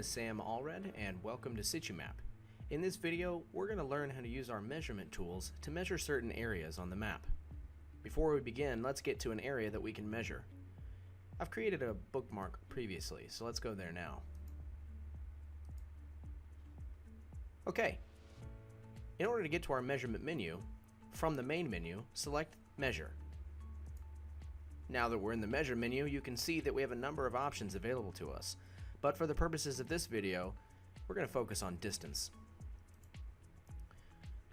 is Sam Allred, and welcome to SituMap. In this video, we're going to learn how to use our measurement tools to measure certain areas on the map. Before we begin, let's get to an area that we can measure. I've created a bookmark previously, so let's go there now. Okay. In order to get to our measurement menu, from the main menu, select Measure. Now that we're in the Measure menu, you can see that we have a number of options available to us. But for the purposes of this video, we're going to focus on distance.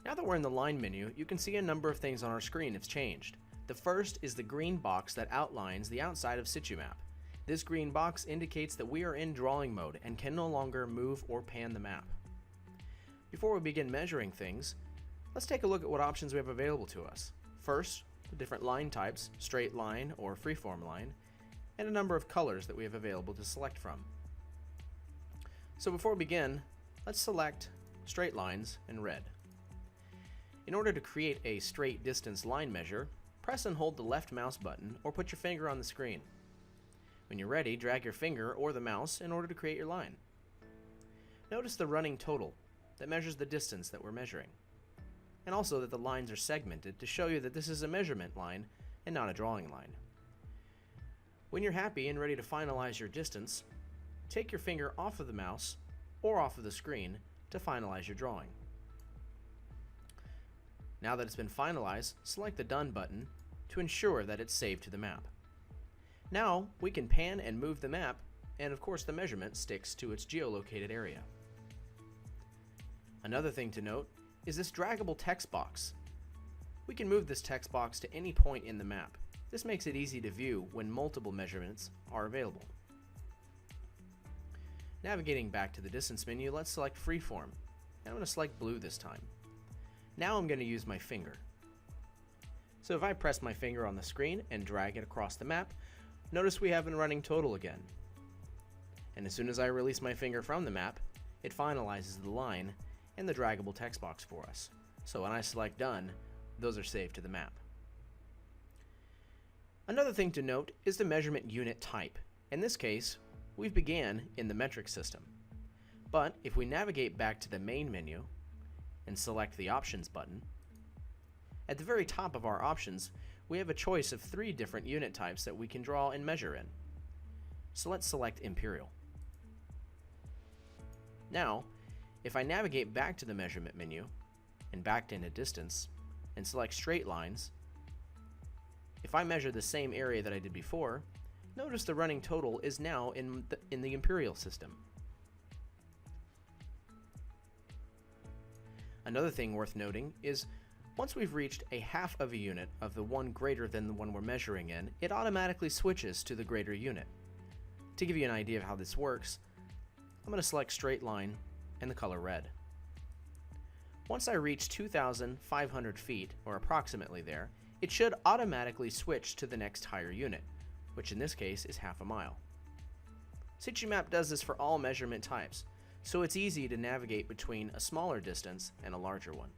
Now that we're in the line menu, you can see a number of things on our screen have changed. The first is the green box that outlines the outside of SituMap. This green box indicates that we are in drawing mode and can no longer move or pan the map. Before we begin measuring things, let's take a look at what options we have available to us. First, the different line types, straight line or freeform line, and a number of colors that we have available to select from. So before we begin, let's select straight lines in red. In order to create a straight distance line measure, press and hold the left mouse button or put your finger on the screen. When you're ready, drag your finger or the mouse in order to create your line. Notice the running total that measures the distance that we're measuring, and also that the lines are segmented to show you that this is a measurement line and not a drawing line. When you're happy and ready to finalize your distance, take your finger off of the mouse or off of the screen to finalize your drawing. Now that it's been finalized, select the Done button to ensure that it's saved to the map. Now we can pan and move the map, and of course the measurement sticks to its geolocated area. Another thing to note is this draggable text box. We can move this text box to any point in the map. This makes it easy to view when multiple measurements are available. Navigating back to the distance menu, let's select freeform. I'm going to select blue this time. Now I'm going to use my finger. So if I press my finger on the screen and drag it across the map, notice we have a running total again. And as soon as I release my finger from the map, it finalizes the line and the draggable text box for us. So when I select Done, those are saved to the map. Another thing to note is the measurement unit type. In this case, we've began in the metric system. But if we navigate back to the main menu and select the Options button, at the very top of our options, we have a choice of 3 different unit types that we can draw and measure in. So let's select Imperial. Now, if I navigate back to the measurement menu and back into distance and select straight lines, if I measure the same area that I did before, notice the running total is now in the Imperial system. Another thing worth noting is once we've reached a half of a unit of the one greater than the one we're measuring in, it automatically switches to the greater unit. To give you an idea of how this works, I'm going to select straight line and the color red. Once I reach 2,500 feet, or approximately there, it should automatically switch to the next higher unit, which in this case is half a mile. SituMap does this for all measurement types, so it's easy to navigate between a smaller distance and a larger one.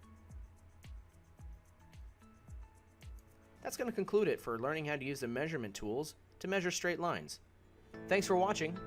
That's going to conclude it for learning how to use the measurement tools to measure straight lines. Thanks for watching.